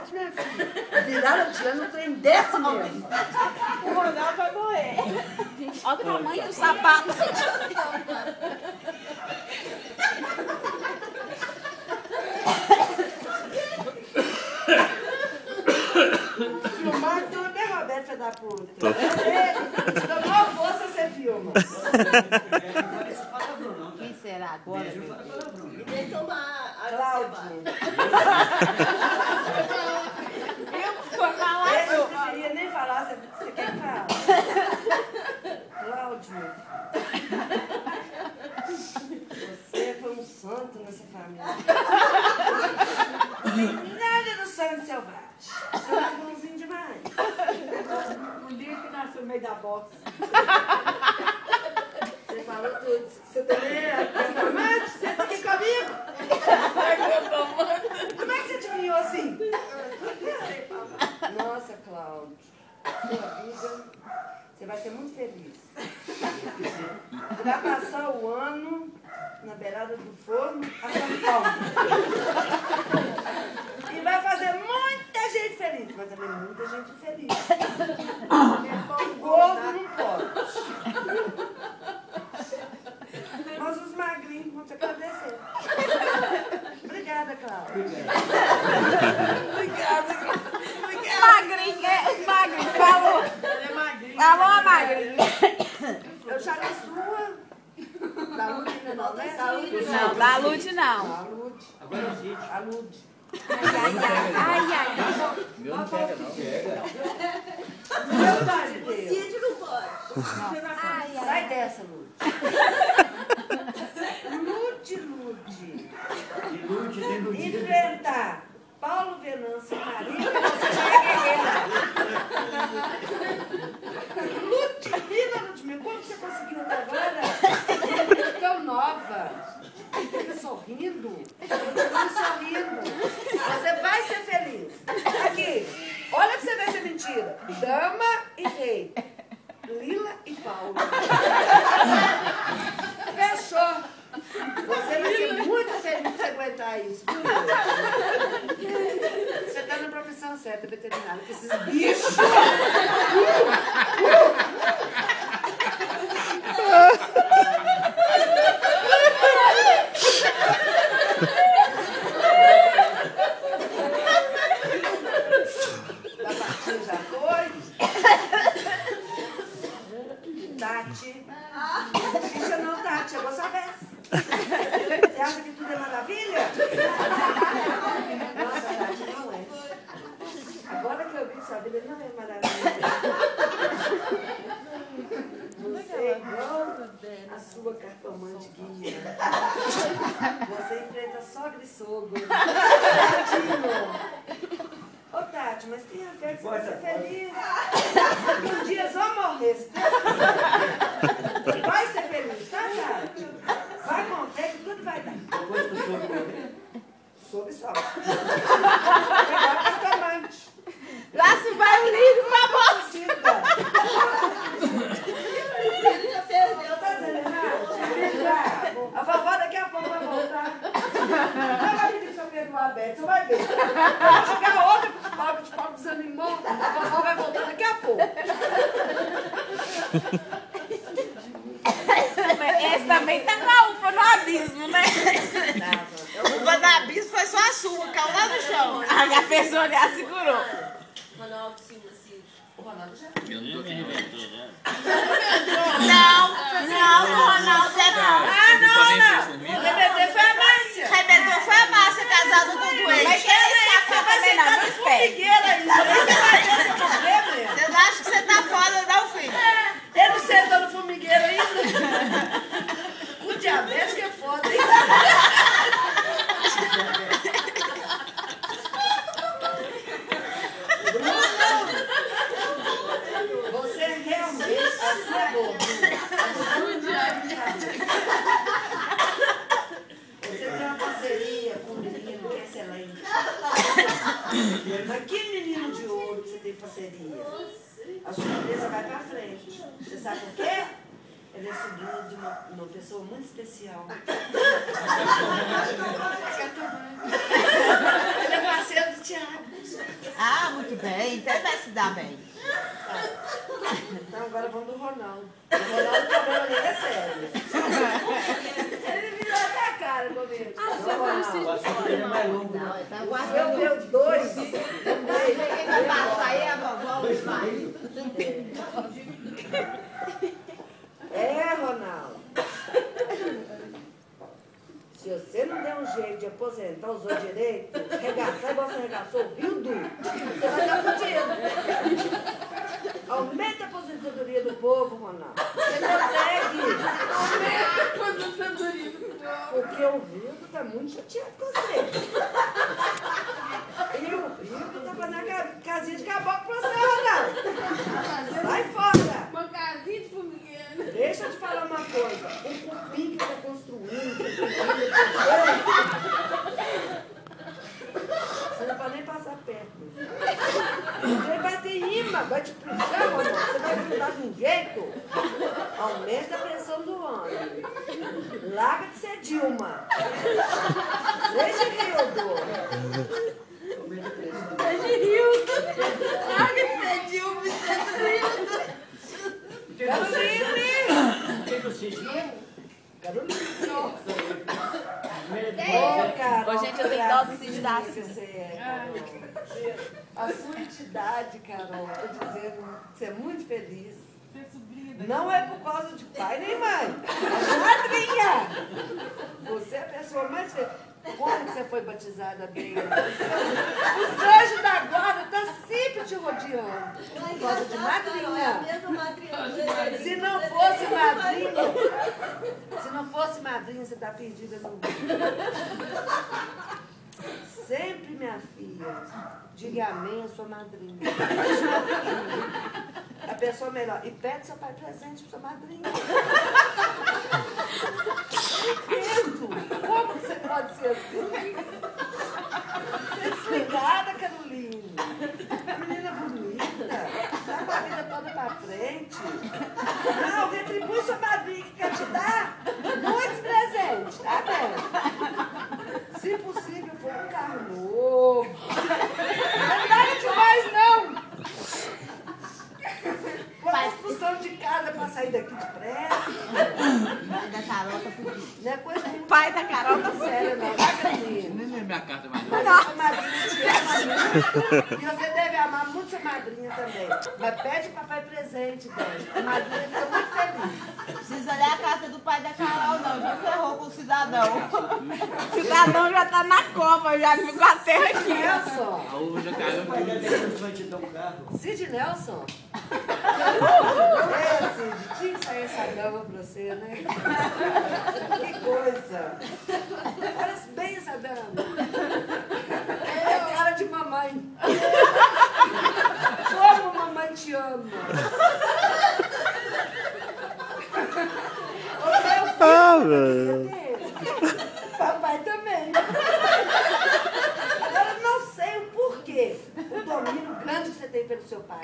morte, minha filha. Viraram de ano, o trem desce mesmo. O Ronaldo vai morrer. Olha o tamanho do sapato. Filmar tudo, né, Roberto, filho da puta? Então, qual força você filma? Quem será agora? E tem que tomar água Cláudio. Foi falar. Esse eu preferia nem falar, você quer que fale? Cláudio. Você foi um santo nessa família. Nada do sangue selvagem. Você é bonzinho demais. Um dia que nasceu no meio da box. Você falou tudo. Você também é cartomante? Você tá aqui comigo? Como é que você adivinhou assim? Nossa, Cláudio. Sua vida, você vai ser muito feliz. Vai passar o ano na beirada do forno a São Paulo. E vai fazer muita gente feliz. Mas também muita gente feliz. O gordo não pode. Mas os magrinhos vão te agradecer. Obrigada, Cláudia. Obrigada. Magrinho, os magrinhos. Falou. Falou, magrinho. Eu já li sua. Da Lud ainda não, né? Não, da Lud não. Da Lud. Agora é o Cid. A Lud. Ai. Meu não pega, não. Pega. Meu pai de O Deus. Cid não pode. Sai dessa, Lud. Lud. Ilude, ilude. Enfrentar Paulo Venâncio e Maria, você já é guerreira. Ludmila, como você conseguiu até agora? Tão nova. Fica sorrindo. Você vai ser feliz. Aqui, olha pra você ver se é mentira. Dama e rei. Lila e Paulo. Fechou. Você vai ser muito feliz se aguentar isso. Você tá na profissão certa, veterinário, com esses bichos. Babatinho já foi. Tati. Xixa não, Tati, chegou sua vez. Você acha que tudo é maravilha? Nossa, Tati, não é. Agora que eu vi que sua vida não é maravilha. Você é igual a sua cartomante guia. Você enfrenta sogra e sogro. Tadinho. Ô, Tati, mas tenha fé que você vai ser feliz. Um dia eles vão morrer. Se Deus quiser. Vai ser feliz, tá, Tati? Vai com fé que tudo vai dar. Depois do sogro morrer. Sogro e sogra. Pegar o cartomante. Lá se vai o livro pra bolsa. Ele já perdeu. Tá dizendo errado? A vovó daqui a pouco vai voltar. Ela vai pedir seu Pedro aberto, você vai ver. Vai chegar outra com os pau desanimou. A vovó vai voltar daqui a pouco. Esse também tá com a uva no abismo, né? A uva do abismo foi só a sua, caiu lá no chão. A minha pessoa já segurou. Ronaldo Silva, Cid. O Ronaldo já Eu não tô aqui, né? Não, Ronaldo, você não. O RBD foi a Márcia. Arrebentou foi a Márcia, casada com o doente. Mas que é Você vai sentar no formigueiro ainda. Você vai ter esse problema. Vocês acham que você tá foda, não, filho? Ele não sentou no formigueiro ainda. Com diabetes que é foda, hein? Você realmente, a sua gordura. Você tem uma parceria com um menino que é excelente. Mas que menino de ouro que você tem parceria? A sua empresa vai pra frente. Você sabe por quê? Ela é sobrinha de uma pessoa muito especial. Ele é parceiro do Thiago. Ah, muito bem. Então ele vai se dar bem. Então agora vamos do Ronaldo. O Ronaldo, o problema dele é sério. Ele virou até a cara comigo. O assunto dele é mais longo. Eu vi dois. Aí a vovó vai. É, Ronaldo. Se você não der um jeito de aposentar os outros direitos, regaçar igual você regaçou o Rildo, você vai dar fudido. Aumenta a aposentadoria do povo, Ronaldo. Você consegue. Aumenta a aposentadoria do povo. Porque o Rildo tá muito chateado com você. E o Rildo tá fazendo a casinha de caboclo pra você, Ronaldo. Sai fora. Uma casinha de formigueiro. Deixa eu te falar uma coisa. O cupim que tá construindo, você não pode nem passar perto. Ele vai ter imã, vai te puxar, mano. Você vai grudar de um jeito. Aumenta a pressão do homem. Larga de ser Dilma. Deixa Rildo. Seja Rildo. Larga de ser Dilma e seja Rildo. Caroline! O que você diz? Caroline! Ô, gente, eu tenho dó do Cid da Silva. A sua entidade, Carol, eu tô dizendo que você é muito feliz. Não é por causa de pai nem mãe. É madrinha! Você é a pessoa mais feliz. Quando você foi batizada bem? Os anjos da guarda estão sempre te rodeando. Por causa de madrinha. Se não fosse madrinha, você está perdida no mundo. Sempre, minha filha, diga amém à sua madrinha. A pessoa melhor. E pede seu pai presente para sua madrinha. Eu entendo. Como você pode ser assim? Você é desligada, Caroline. A menina bonita. Tá com a vida toda pra frente. Não, retribui sua madrinha que quer te dar muitos presentes, tá bem? Se possível, for um carro novo. Não dá demais, não. Uma construção de casa pra sair daqui depressa. Pai da Carol tá fudido. Não é coisa muito Pai da Carol tá séria, não. Tá, Caroline? Nem lembro minha carta mais. Mas a sua madrinha te ama muito. E você deve amar muito sua madrinha também. Mas pede o papai presente, Dani. A madrinha fica muito feliz. Precisa ler a carta do pai da Carol, não. Já ferrou com o cidadão. O cidadão já tá na Copa, já ficou a terra Cid aqui. Nelson. A uva já caiu. Vai te dar um carro. Cid Nelson. Cid, tinha que sair essa dama pra você, né? Que coisa. Parece bem essa dama. É cara de mamãe. Como mamãe te ama. Você é o filho dele. Papai também. Agora eu não sei o porquê. O domínio grande que você tem pelo seu pai.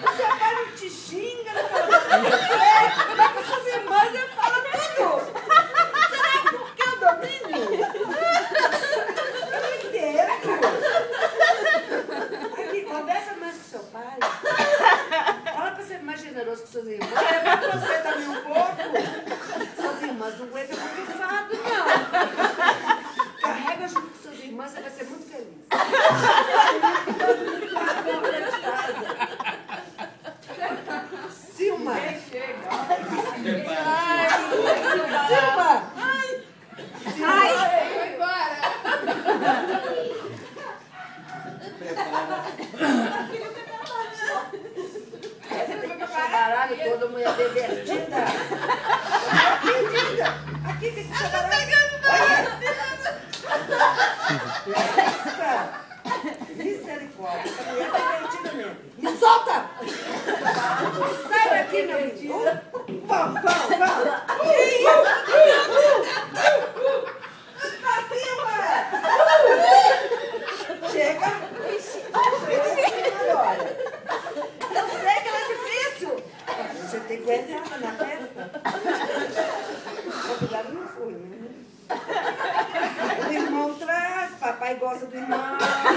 O seu pai não te xinga, não fala nada com você. Mas com suas irmãs ele fala tudo. Será por que o domínio? Eu não entendo. Aqui, conversa mais com seu pai. Fala pra ser mais generoso com suas irmãs. Leva pra você também um pouco. Suas irmãs não aguentam muito fado, não. Carrega junto com suas irmãs, você vai ser muito feliz. Silma! Silma! Ai! Foi embora. Essa tem que deixar baralho toda mulher divertida. Perdida! Aqui tem que deixar baralho. Olha! Misericórdia! Essa mulher tá divertida mesmo. Me solta! Sai daqui, meu menino! Vamos, vamos, vamos!